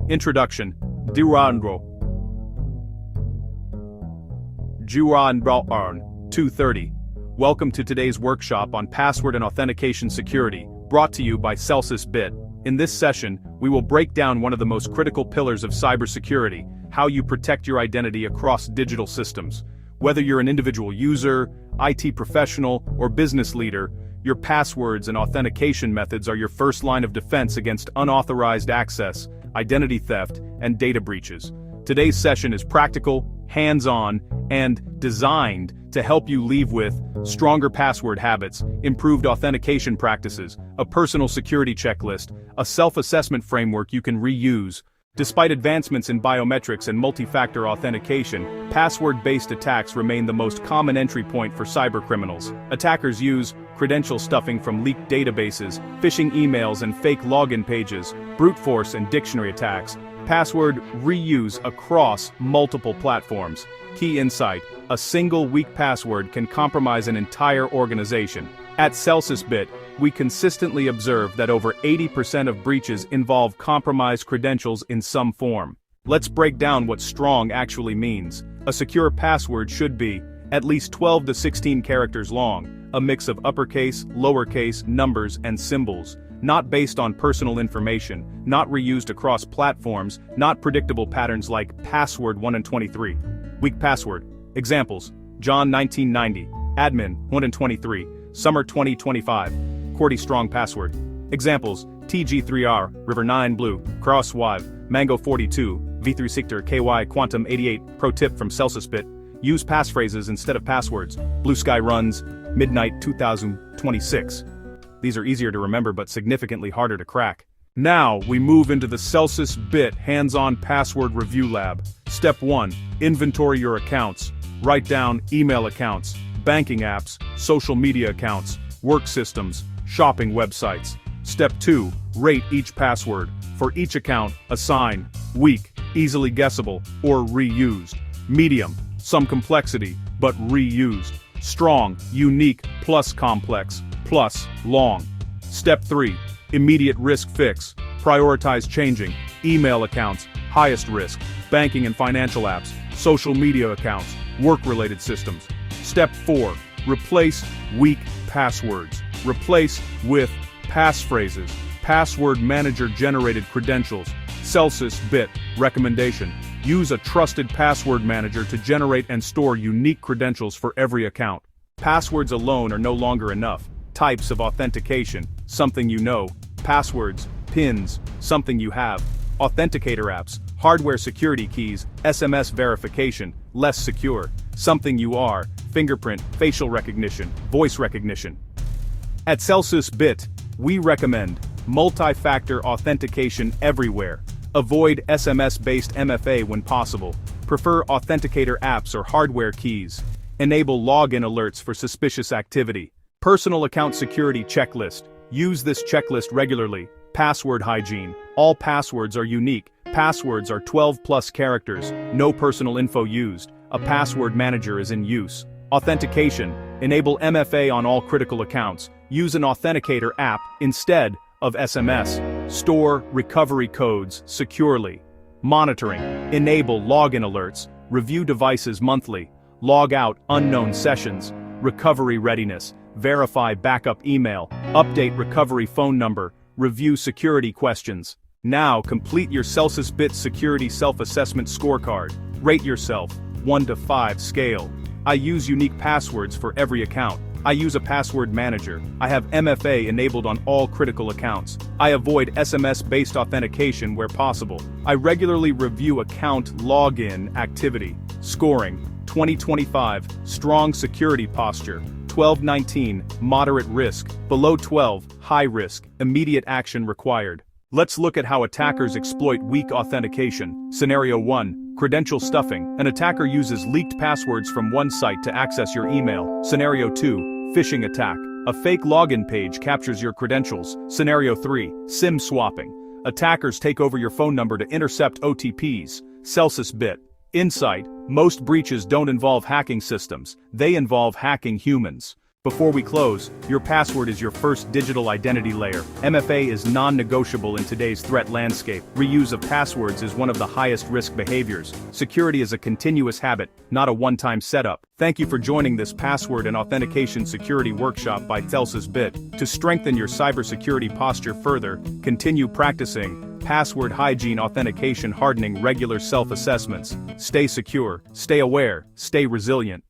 Introduction. Durandro 230. Welcome to today's workshop on password and authentication security, brought to you by CelsusBit. In this session, we will break down one of the most critical pillars of cybersecurity: how you protect your identity across digital systems. Whether you're an individual user, IT professional, or business leader, your passwords and authentication methods are your first line of defense against unauthorized access, identity theft, and data breaches. Today's session is practical, hands-on, and designed to help you leave with stronger password habits, improved authentication practices, a personal security checklist, a self-assessment framework you can reuse. Despite advancements in biometrics and multi-factor authentication, password-based attacks remain the most common entry point for cybercriminals. Attackers use credential stuffing from leaked databases, phishing emails and fake login pages, brute force and dictionary attacks, password reuse across multiple platforms. Key insight: a single weak password can compromise an entire organization. At CelsusBit, we consistently observe that over 80% of breaches involve compromised credentials in some form. Let's break down what strong actually means. A secure password should be at least 12 to 16 characters long, a mix of uppercase, lowercase, numbers, and symbols. Not based on personal information, not reused across platforms, not predictable patterns like password 1 and 23. Weak password. Examples: John 1990, admin 1 and 23, summer 2025. QWERTY strong password. Examples: TG3R, River 9 Blue, Cross Wive, Mango 42, V3 Sector KY Quantum 88. Pro tip from CelsusBit: use passphrases instead of passwords. Blue Sky Runs, Midnight 2026. These are easier to remember but significantly harder to crack. Now we move into the CelsusBit hands-on password review lab. Step 1. Inventory your accounts. Write down email accounts, banking apps, social media accounts, work systems, shopping websites. Step 2. Rate each password. For each account, assign weak, easily guessable, or reused. Medium, some complexity, but reused. Strong, unique, plus complex, plus long. Step 3. Immediate risk fix. Prioritize changing. Email accounts, highest risk. Banking and financial apps, social media accounts, work-related systems. Step 4. Replace weak passwords. Replace with passphrases. Password manager-generated credentials. CelsusBit recommendation: use a trusted password manager to generate and store unique credentials for every account. Passwords alone are no longer enough. Types of authentication: something you know. Passwords, PINs, something you have. Authenticator apps, hardware security keys, SMS verification, less secure. Something you are. Fingerprint, facial recognition, voice recognition. At CelsusBit, we recommend multi-factor authentication everywhere. Avoid SMS-based MFA when possible. Prefer Authenticator apps or hardware keys. Enable login alerts for suspicious activity. Personal account security checklist. Use this checklist regularly. Password hygiene. All passwords are unique. Passwords are 12+ characters. No personal info used. A password manager is in use. Authentication. Enable MFA on all critical accounts. Use an Authenticator app instead of SMS. Store recovery codes securely. Monitoring. Enable login alerts. Review devices monthly. Log out unknown sessions. Recovery readiness. Verify backup email. Update recovery phone number. Review security questions. Now complete your CelsusBit security self-assessment scorecard. Rate yourself. 1 to 5 scale. I use unique passwords for every account. I use a password manager. I have MFA enabled on all critical accounts. I avoid SMS-based authentication where possible. I regularly review account login activity. Scoring: 2025, strong security posture. 1219, moderate risk. Below 12, high risk. Immediate action required. Let's look at how attackers exploit weak authentication. Scenario 1. Credential stuffing. An attacker uses leaked passwords from one site to access your email. Scenario 2. Phishing attack. A fake login page captures your credentials. Scenario 3. SIM swapping. Attackers take over your phone number to intercept OTPs. CelsusBit. Insight: most breaches don't involve hacking systems, they involve hacking humans. Before we close, your password is your first digital identity layer. MFA is non-negotiable in today's threat landscape. Reuse of passwords is one of the highest risk behaviors. Security is a continuous habit, not a one-time setup. Thank you for joining this password and authentication security workshop by CelsusBit. To strengthen your cybersecurity posture further, continue practicing password hygiene, authentication hardening, regular self-assessments. Stay secure, stay aware, stay resilient.